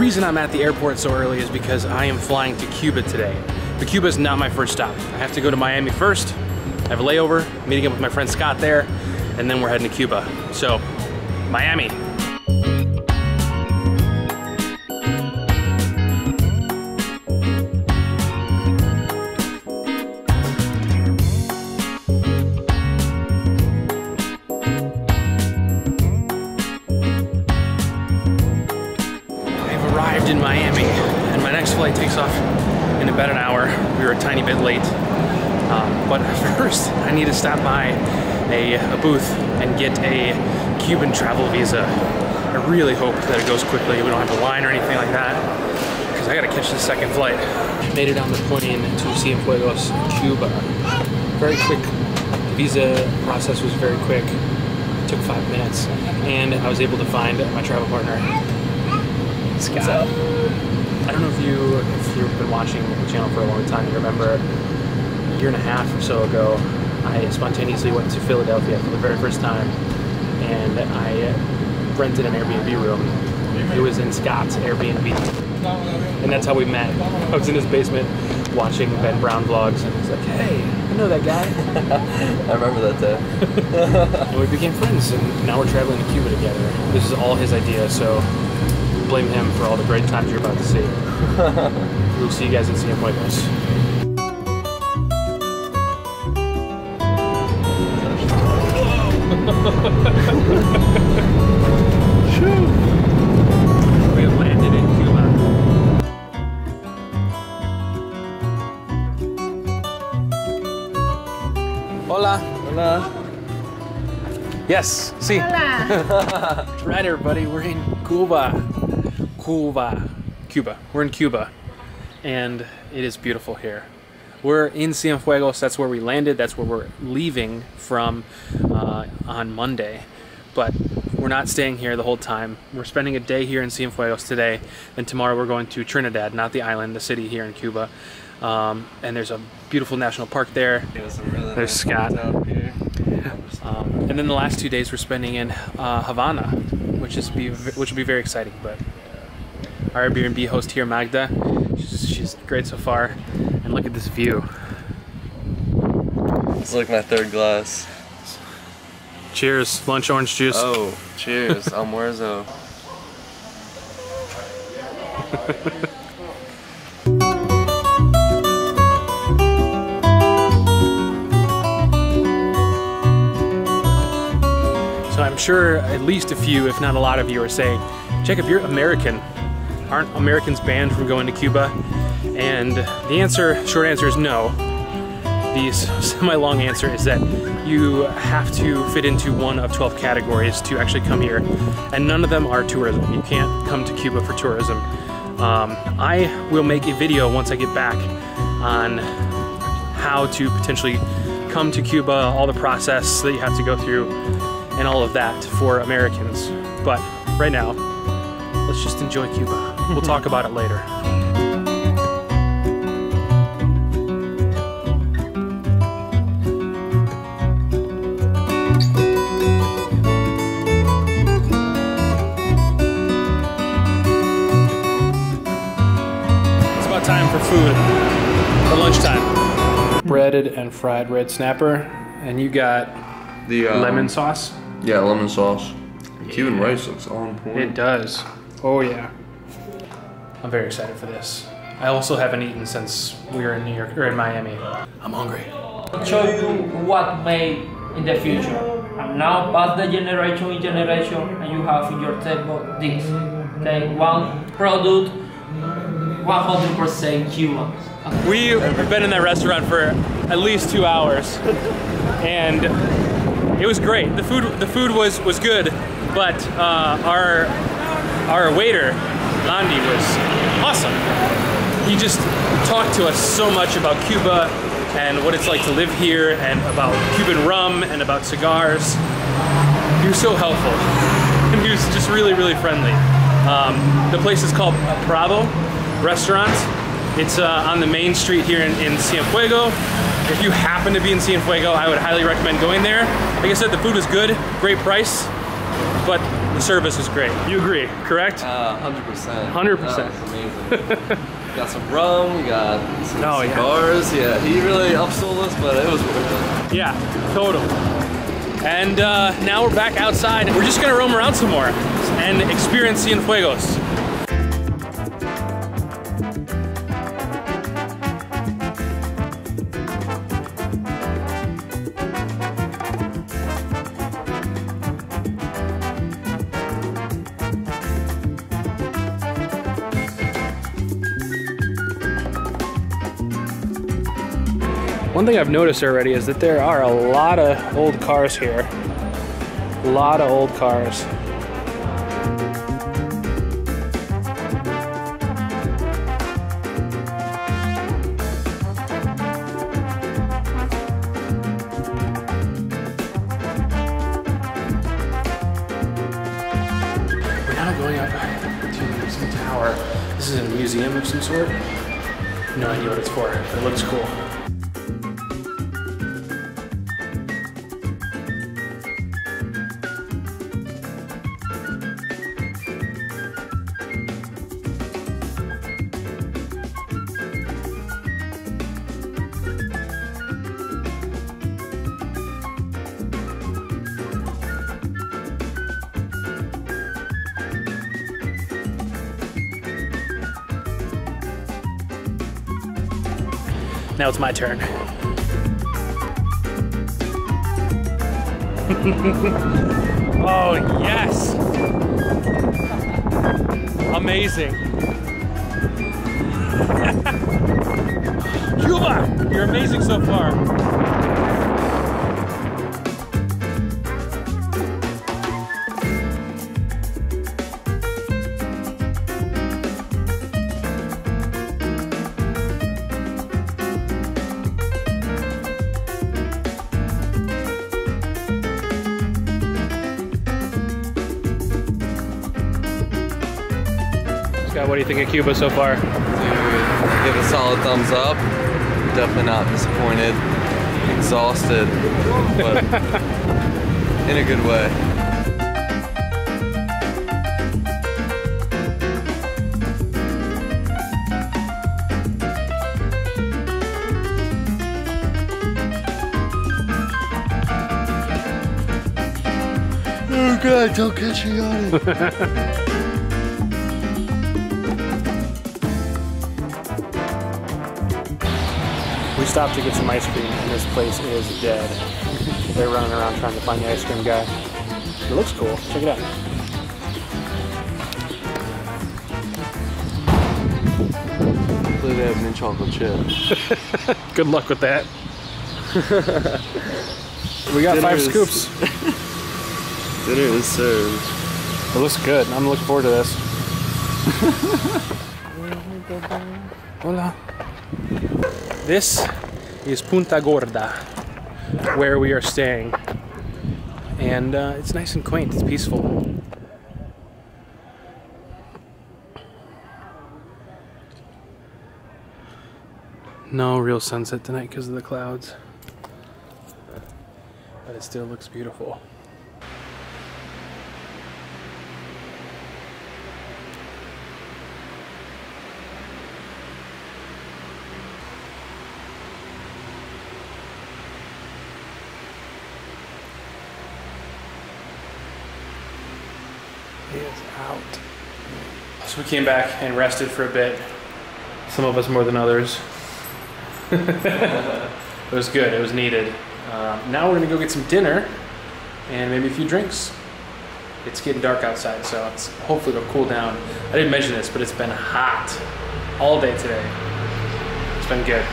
reason I'm at the airport so early is because I am flying to Cuba today. But Cuba is not my first stop. I have to go to Miami first. I have a layover, meeting up with my friend Scott there, and then we're heading to Cuba. So, Miami. In Miami, and my next flight takes off in about an hour. We were a tiny bit late, but first I need to stop by a booth and get a Cuban travel visa. I really hope that it goes quickly. We don't have a line or anything like that, because I gotta catch the second flight. Made it on the plane to Cienfuegos, Cuba. Very quick. The visa process was very quick. It took 5 minutes, and I was able to find my travel partner, Scott. I don't know if you've been watching the channel for a long time. You remember a year and a half or so ago, I spontaneously went to Philadelphia for the very first time, and I rented an Airbnb room. It was in Scott's Airbnb, and that's how we met. I was in his basement watching Ben Brown vlogs, and he's like, "Hey, I know that guy." I remember that day. And we became friends, and now we're traveling to Cuba together. This is all his idea, so blame him for all the great times you're about to see. We'll see you guys in Cienfuegos. We have landed in Cuba. Hola. Hola. Yes, see. Hola. Right, everybody, we're in Cuba. Cuba. We're in Cuba, and it is beautiful here. We're in Cienfuegos. That's where we landed. That's where we're leaving from on Monday. But we're not staying here the whole time. We're spending a day here in Cienfuegos today, and tomorrow we're going to Trinidad, not the island, the city here in Cuba. And there's a beautiful national park there. Really There's Scott. And then the last 2 days we're spending in Havana, which will be very exciting. But our Airbnb host here, Magda, she's great so far. And look at this view. It's like my third glass. Cheers, lunch orange juice. Oh, cheers, almuerzo. So I'm sure at least a few, if not a lot of you, are saying, Jacob, you're American. Aren't Americans banned from going to Cuba? And the short answer is no. The semi-long answer is that you have to fit into one of 12 categories to actually come here, and none of them are tourism. You can't come to Cuba for tourism. I will make a video once I get back on how to potentially come to Cuba, all the process that you have to go through, and all of that for Americans. But right now, let's just enjoy Cuba. We'll talk about it later. It's about time for food, for lunchtime. Breaded and fried red snapper, and you got the lemon sauce. Yeah, lemon sauce. Cuban rice looks on point. It does. Oh yeah. I'm very excited for this. I also haven't eaten since we were in New York or in Miami. I'm hungry. I'll show you what made in the future. And now pass the generation in generation, and you have in your table this. Okay, one product, 100% Cuban. We've been in that restaurant for at least 2 hours, and it was great. The food was good, but our waiter, Landy, was awesome. He just talked to us so much about Cuba and what it's like to live here, and about Cuban rum and about cigars. He was so helpful, and he was just really, really friendly. The place is called Prado Restaurant. It's on the main street here in Cienfuegos. If you happen to be in Cienfuegos, I would highly recommend going there. Like I said, the food was good, great price, but the service is great. You agree, correct? 100%. 100%. Amazing. Got some rum, we got some cigars. Yeah, he really upsold us, but it was worth it. Yeah, totally. And now we're back outside. We're just gonna roam around some more and experience Cienfuegos. One thing I've noticed already is that there are a lot of old cars here. A lot of old cars. We're now going up to some tower. This is a museum of some sort. No idea what it's for. It looks cool. Now it's my turn. Oh, yes! Amazing. Cuba, you're amazing so far. What do you think of Cuba so far? Dude, give it a solid thumbs up. Definitely not disappointed. Exhausted, but in a good way. Oh God, don't catch me on it. We stopped to get some ice cream and this place is dead. They're running around trying to find the ice cream guy. It looks cool. Check it out. Hopefully they have mint chocolate chip. Good luck with that. We got 5 scoops. Dinner is served. It looks good. I'm looking forward to this. Hola. This is Punta Gorda, where we are staying. And it's nice and quaint. It's peaceful. No real sunset tonight because of the clouds. But it still looks beautiful. Is out. So we came back and rested for a bit. Some of us more than others. It was good. It was needed. Now we're gonna go get some dinner and maybe a few drinks. It's getting dark outside, so it's hopefully it'll cool down. I didn't mention this, but it's been hot all day today. It's been good.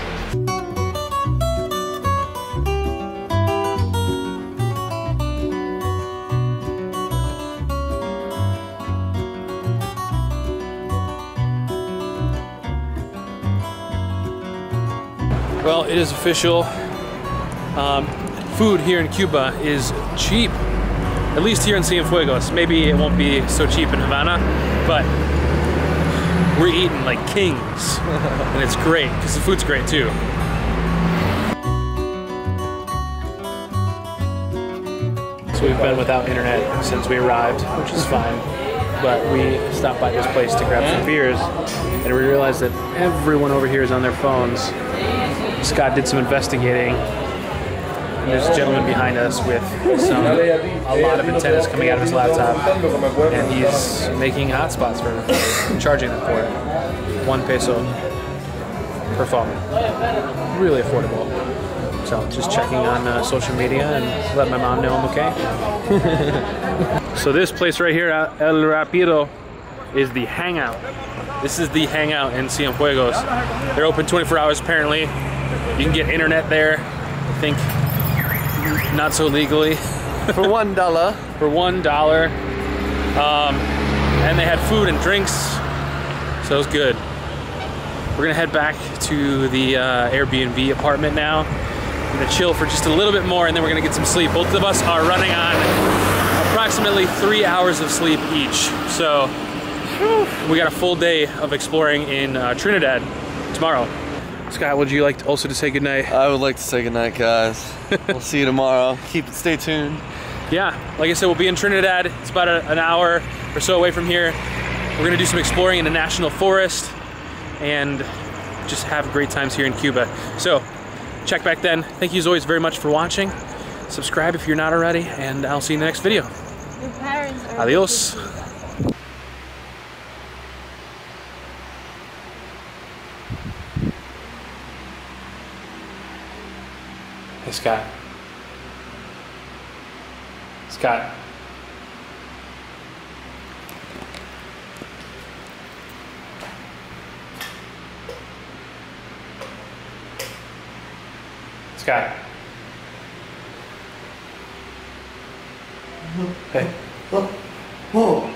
Well, it is official. Food here in Cuba is cheap, at least here in Cienfuegos. Maybe it won't be so cheap in Havana, but we're eating like kings, and it's great because the food's great too. So So we've been without internet since we arrived, which is fine. But we stopped by this place to grab some beers, and we realized that everyone over here is on their phones. Scott did some investigating, and there's a gentleman behind us with a lot of antennas coming out of his laptop, and he's making hotspots for it, charging them for it. 1 peso per phone. Really affordable. So just checking on social media and let my mom know I'm okay. So this place right here, El Rapido, is the Hangout. This is the Hangout in Cienfuegos. They're open 24 hours apparently. You can get internet there, I think not so legally. For $1. For $1. And they had food and drinks, so it was good. We're gonna head back to the Airbnb apartment now. We're gonna chill for just a little bit more and then we're gonna get some sleep. Both of us are running on approximately 3 hours of sleep each. So we got a full day of exploring in Trinidad tomorrow. Scott, would you like also to say goodnight? I would like to say goodnight, guys. We'll see you tomorrow. Stay tuned. Yeah, like I said, we'll be in Trinidad. It's about an hour or so away from here. We're gonna do some exploring in a national forest and just have great times here in Cuba. So check back then. Thank you as always very much for watching. Subscribe if you're not already, and I'll see you in the next video. Your parents are Adios. Hey, Scott. Scott. Scott. Hey. Whoa.